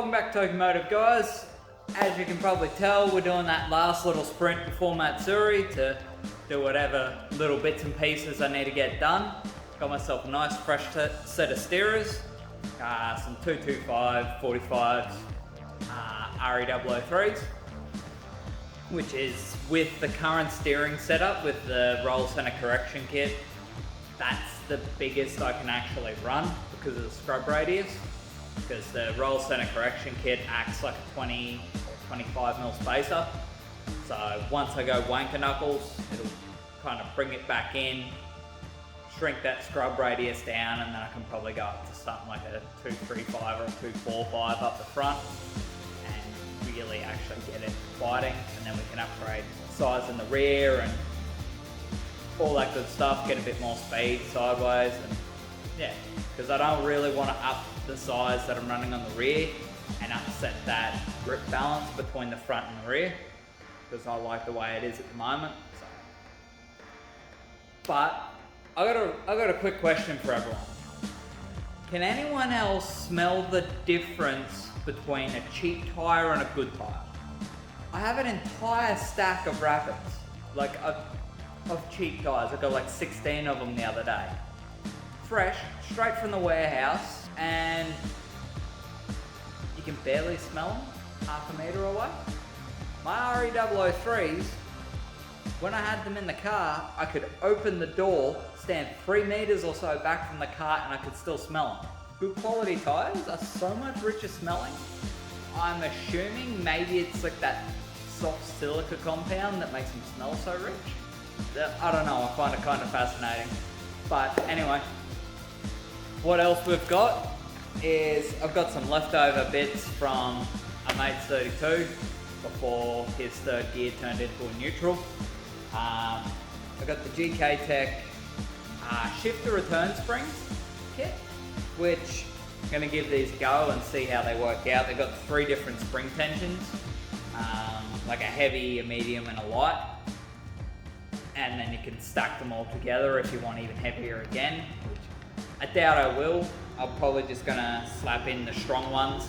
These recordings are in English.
welcome back to Tokimotive, guys. As you can probably tell, we're doing that last little sprint before MATSURI to do whatever little bits and pieces I need to get done. Got myself a nice fresh set of steerers, some 225, 45s, r31s, which is with the current steering setup with the roll center correction kit. That's the biggest I can actually run because of the scrub radius. Because the roll center correction kit acts like a 20 or 25mm spacer. So once I go wanker knuckles, it'll kind of bring it back in, shrink that scrub radius down, and then I can probably go up to something like a 235 or a 245 up the front and really actually get it fighting. And then we can upgrade size in the rear and all that good stuff, get a bit more speed sideways, and yeah, because I don't really want to up the size that I'm running on the rear and upset that grip balance between the front and the rear, because I like the way it is at the moment. So. But I got a quick question for everyone. Can anyone else smell the difference between a cheap tire and a good tire? I have an entire stack of Rapids, like of cheap tires. I got like 16 of them the other day. Fresh, straight from the warehouse, and you can barely smell them half a metre away. My r31s, when I had them in the car, I could open the door, stand 3 metres or so back from the car, and I could still smell them. Good quality tyres are so much richer smelling. I'm assuming maybe it's like that soft silica compound that makes them smell so rich. I don't know, I find it kind of fascinating. But anyway, what else we've got is I've got some leftover bits from a mate's 32 before his third gear turned into a neutral. I got the GK Tech shifter return springs kit, which I'm going to give these a go and see how they work out. They've got 3 different spring tensions, like a heavy, a medium and a light. And then you can stack them all together if you want even heavier again, which I doubt I will. I'm probably just gonna slap in the strong ones,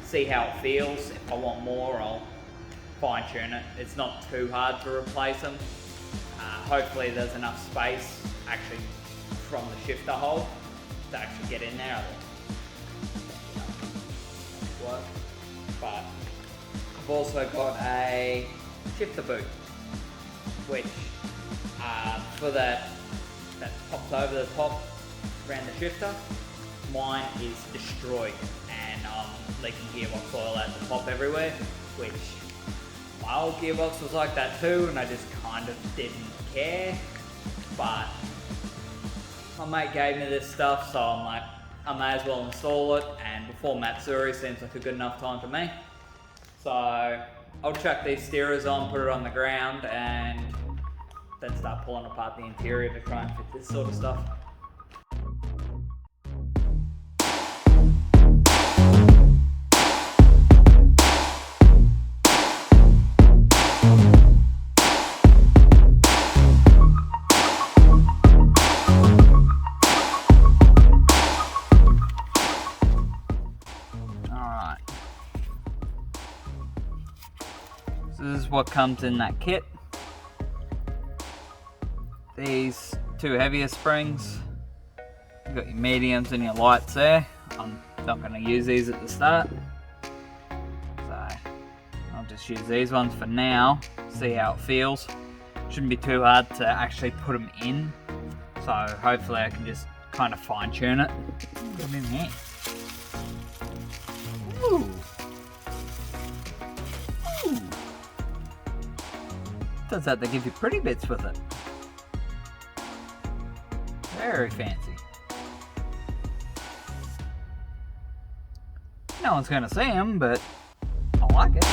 see how it feels. If I want more, I'll fine tune it. It's not too hard to replace them. Hopefully there's enough space actually from the shifter hole to actually get in there. But I've also got a shifter boot, which for that pops over the top around the shifter. Mine is destroyed and leaking gearbox oil out the top everywhere, which my old gearbox was like that too, and I just kind of didn't care. But my mate gave me this stuff, so I'm like, I may as well install it, and before MATSURI seems like a good enough time to me. So I'll chuck these steerers on, put it on the ground, and then start pulling apart the interior to try and fit this sort of stuff. Alright. So this is what comes in that kit. These 2 heavier springs, you've got your mediums and your lights there. I'm not going to use these at the start, so I'll just use these ones for now, see how it feels. Shouldn't be too hard to actually put them in, so hopefully I can just kind of fine tune it. Put them in here. Ooh. Ooh. Turns out they give you pretty bits with it. Very fancy. No one's gonna see them, but I like it.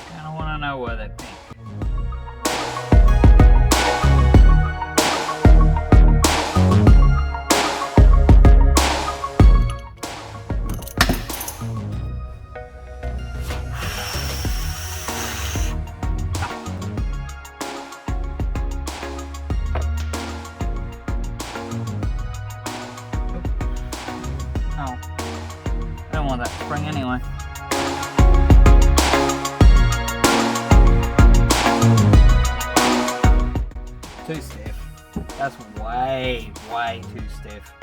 Kinda wanna know where they pink. don't want that spring anyway. Too stiff. That's way too stiff.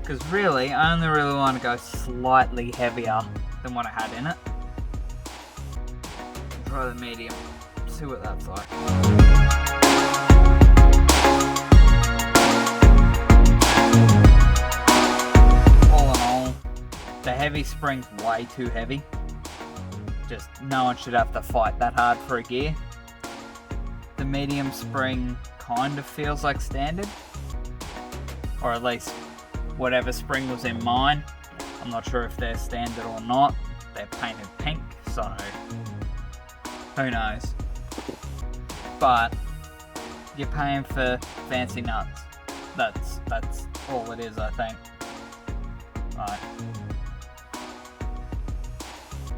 Because really, I only really want to go slightly heavier than what I had in it. Try the medium, see what that's like. All in all, the heavy spring's way too heavy. Just no one should have to fight that hard for a gear. The medium spring kind of feels like standard, or at least whatever spring was in mine. I'm not sure if they're standard or not. They're painted pink, so who knows. But you're paying for fancy nuts. That's all it is, I think. Right.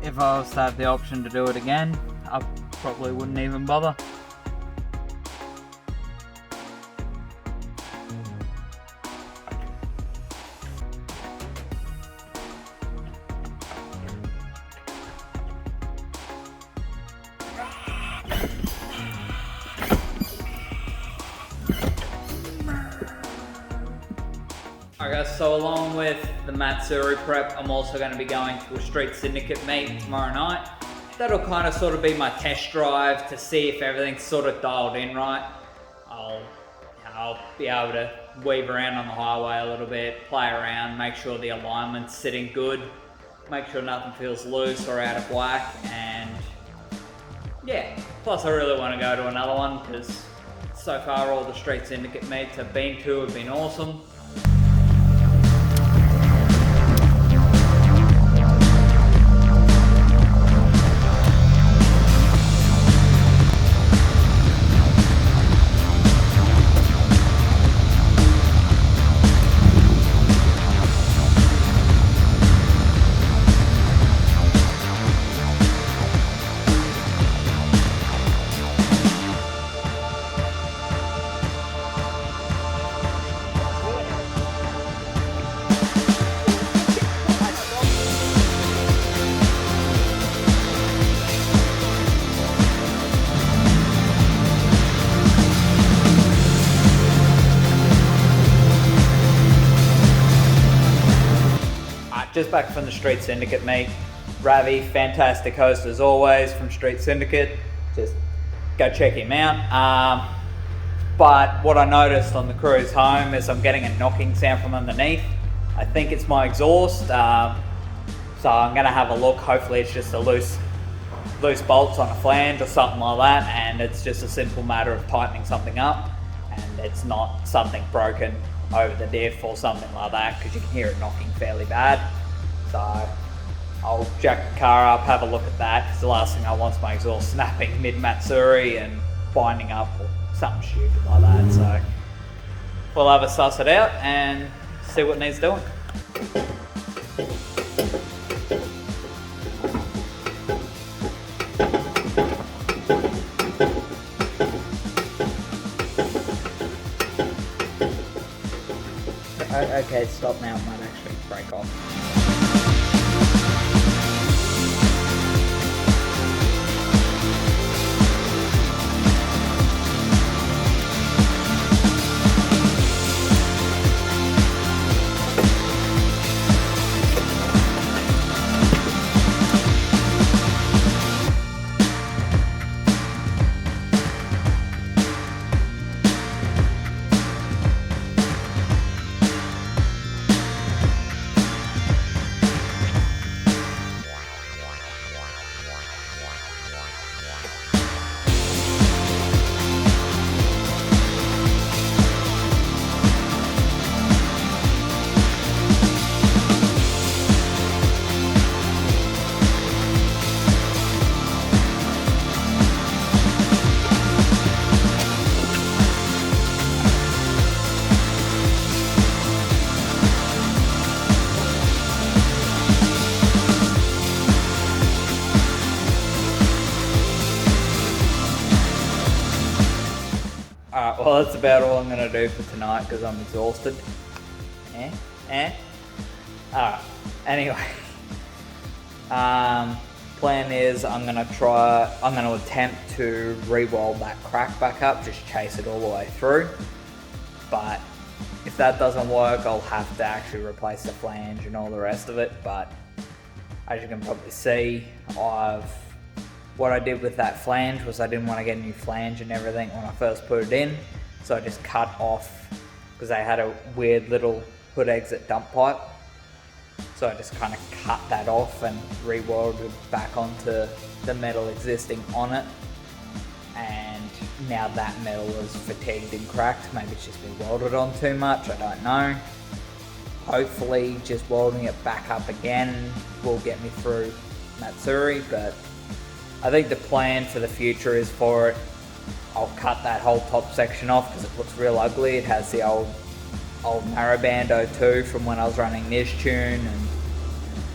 If I was to have the option to do it again, I probably wouldn't even bother. Alright guys, so along with the MATSURI prep, I'm also going to be going to a Street Syndicate meet tomorrow night. That'll kind of sort of be my test drive to see if everything's sort of dialed in right. I'll be able to weave around on the highway a little bit, play around, make sure the alignment's sitting good, make sure nothing feels loose or out of whack, and yeah, plus I really want to go to another one because so far all the Street Syndicate meets I've been to have been awesome. Just back from the Street Syndicate meet. Ravi, fantastic host as always from Street Syndicate. Just go check him out. But what I noticed on the cruise home is I'm getting a knocking sound from underneath. I think it's my exhaust. So I'm gonna have a look. Hopefully it's just a loose bolts on a flange or something like that, and it's just a simple matter of tightening something up, and it's not something broken over the diff or something like that, because you can hear it knocking fairly bad. So I'll jack the car up, have a look at that, because the last thing I want is my exhaust snapping mid-Matsuri and binding up or something stupid like that. So we'll have a suss it out and see what needs doing. Okay, stop now, it might actually break off. Alright, well that's about all I'm going to do for tonight because I'm exhausted. Alright, anyway, Plan is I'm gonna attempt to re-weld that crack back up, just chase it all the way through. But if that doesn't work, I'll have to actually replace the flange and all the rest of it. But as you can probably see, what I did with that flange was I didn't want to get a new flange and everything when I first put it in. So I just cut off, because they had a weird little hood exit dump pipe. So I just kind of cut that off and re-welded back onto the metal existing on it. And now that metal is fatigued and cracked. Maybe it's just been welded on too much, I don't know. Hopefully just welding it back up again will get me through Matsuri, but I think the plan for the future is for it, I'll cut that whole top section off because it looks real ugly. It has the old narrowband 02 from when I was running this tune and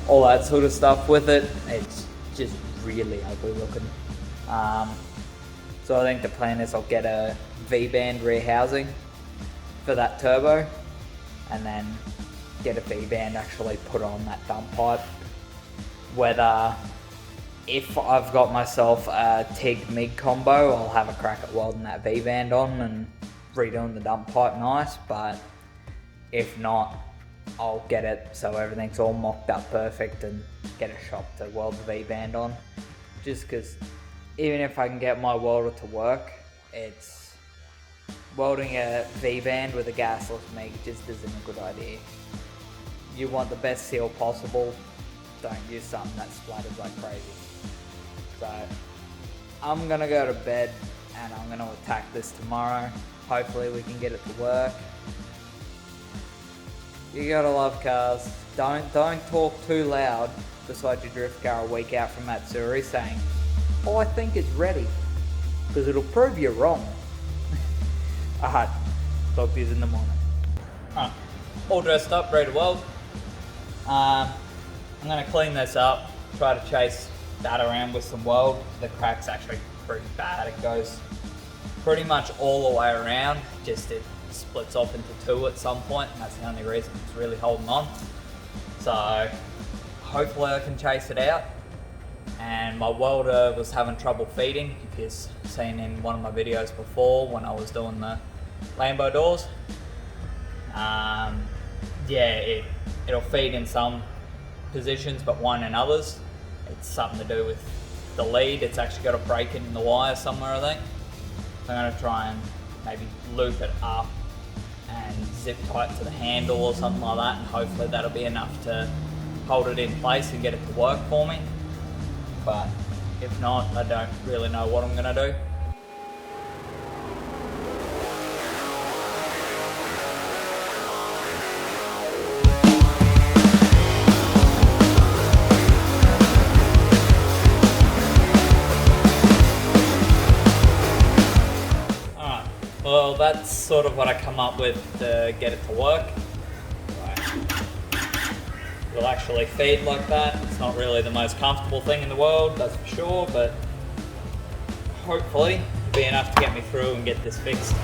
all that sort of stuff with it. It's just really ugly looking. So I think the plan is I'll get a V-band rear housing for that turbo and then get a V-band actually put on that dump pipe. Whether, if I've got myself a TIG MIG combo, I'll have a crack at welding that V-band on and redoing the dump pipe nice, but if not, I'll get it so everything's all mocked up perfect and get a shop to weld the V-band on. Just because even if I can get my welder to work, it's welding a V-band with a gasless MIG just isn't a good idea. You want the best seal possible, don't use something that splatters like crazy. So I'm gonna go to bed and I'm gonna attack this tomorrow. Hopefully we can get it to work. You gotta love cars. Don't talk too loud beside your drift car a week out from Matsuri saying, "Oh, I think it's ready," because it'll prove you wrong. Alright, talk to you in the morning. Alright, all dressed up, ready to weld. I'm gonna clean this up, try to chase that around with some weld. The crack's actually pretty bad. It goes pretty much all the way around, just it splits off into two at some point, and that's the only reason it's really holding on. So hopefully I can chase it out. And my welder was having trouble feeding, if you've seen in one of my videos before when I was doing the Lambo doors. Yeah, it'll feed in some positions but won't in others. It's something to do with the lead. It's actually got a break in the wire somewhere, I think. So I'm going to try and maybe loop it up and zip tight to the handle or something like that, and hopefully that'll be enough to hold it in place and get it to work for me. But if not, I don't really know what I'm going to do. Well, that's sort of what I come up with to get it to work. It'll actually feed like that. It's not really the most comfortable thing in the world, that's for sure, but hopefully it'll be enough to get me through and get this fixed.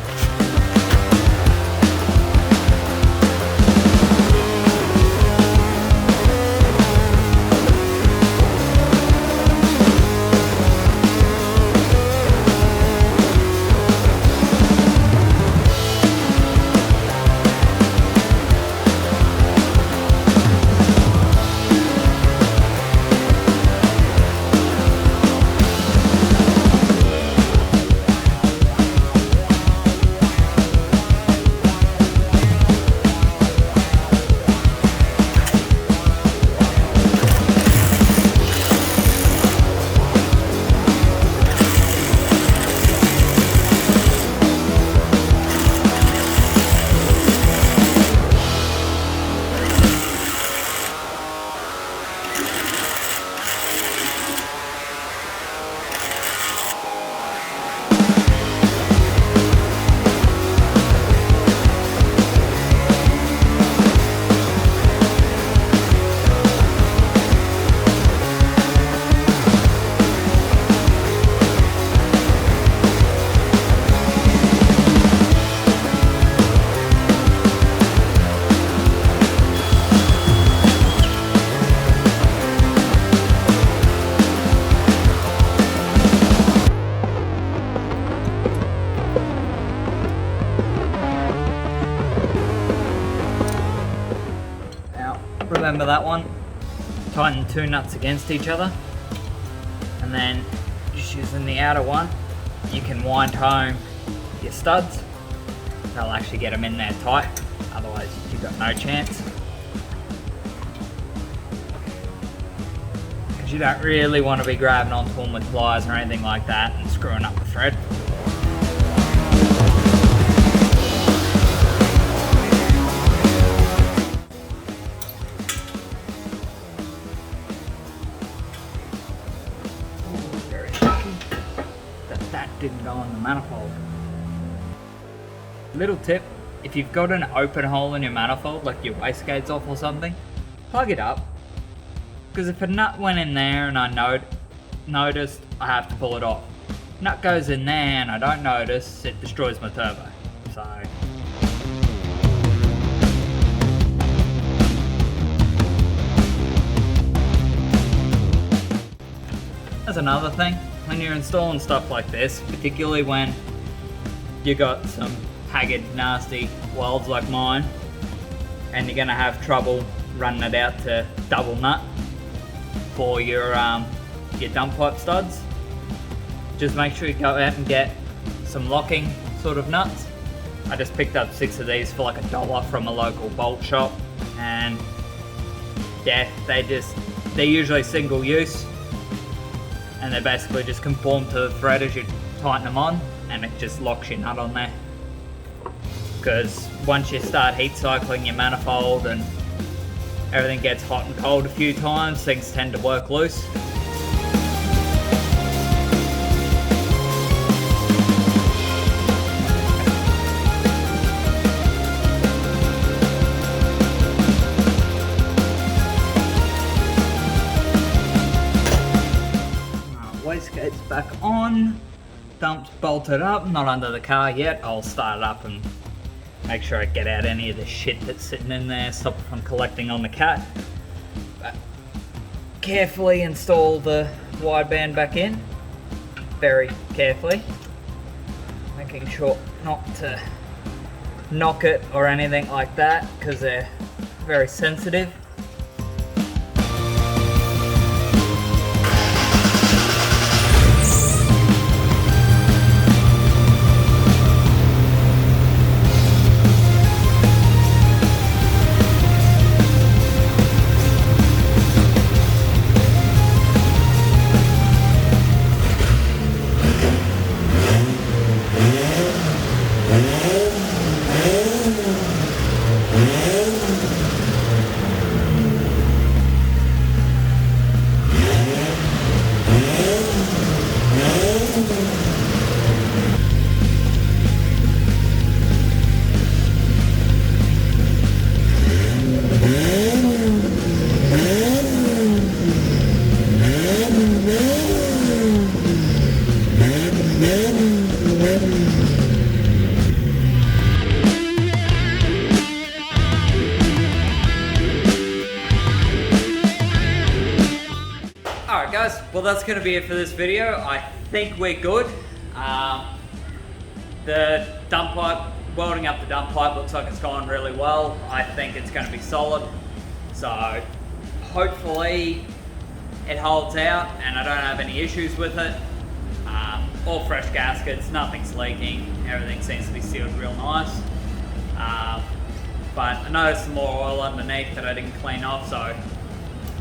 remember that one. Tighten 2 nuts against each other, and then just using the outer one, you can wind home your studs. They'll actually get them in there tight, otherwise you've got no chance. Because you don't really want to be grabbing onto them with pliers or anything like that and screwing up the thread. Didn't go on the manifold. Little tip, if you've got an open hole in your manifold, like your wastegate's off or something, plug it up. Because if a nut went in there and I noticed, I have to pull it off. Nut goes in there and I don't notice, it destroys my turbo. So that's another thing. When you're installing stuff like this, particularly when you got some haggard, nasty welds like mine, and you're gonna have trouble running it out to double nut for your dump pipe studs, just make sure you go out and get some locking sort of nuts. I just picked up 6 of these for like $1 from a local bolt shop, and yeah, they're usually single use. And they basically just conform to the thread as you tighten them on, and it just locks your nut on there. Because once you start heat cycling your manifold and everything gets hot and cold a few times, things tend to work loose. Wastegate's back on, dump's bolted up, not under the car yet. I'll start it up and make sure I get out any of the shit that's sitting in there, stop it from collecting on the cat. But carefully install the wideband back in, very carefully, making sure not to knock it or anything like that because they're very sensitive. Guys, well that's going to be it for this video. I think we're good. The dump pipe, welding up the dump pipe looks like it's gone really well. I think it's going to be solid. So hopefully it holds out and I don't have any issues with it. All fresh gaskets, nothing's leaking, everything seems to be sealed real nice. But I noticed some more oil underneath that I didn't clean off, so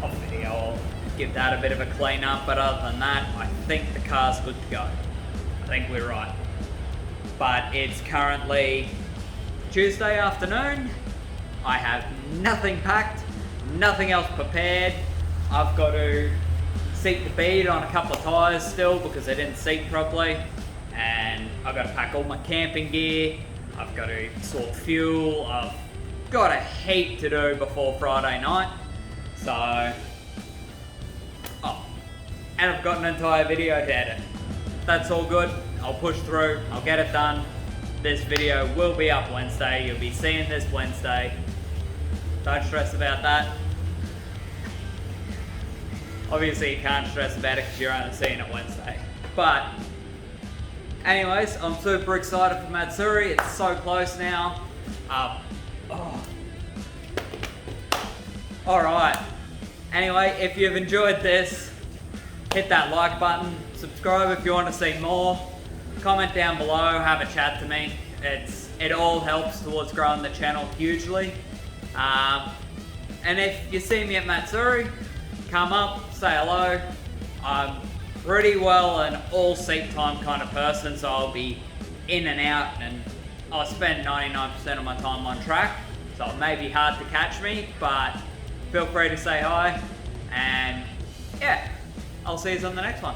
off video I'll give that a bit of a clean up, but other than that, I think the car's good to go. I think we're right. But it's currently Tuesday afternoon. I have nothing packed, nothing else prepared. I've got to seat the bead on a couple of tyres still because they didn't seat properly. And I've got to pack all my camping gear. I've got to sort fuel. I've got a heap to do before Friday night. So, and I've got an entire video to edit. That's all good. I'll push through. I'll get it done. This video will be up Wednesday. You'll be seeing this Wednesday. Don't stress about that. Obviously you can't stress about it because you're only seeing it Wednesday. But anyways, I'm super excited for Matsuri. It's so close now. Alright. Anyway, if you've enjoyed this, hit that like button, subscribe if you want to see more, comment down below, have a chat to me. It all helps towards growing the channel hugely. And if you see me at Matsuri, come up, say hello. I'm pretty well an all seat time kind of person, so I'll be in and out, and I'll spend 99% of my time on track, so it may be hard to catch me, but feel free to say hi, and yeah, I'll see you on the next one.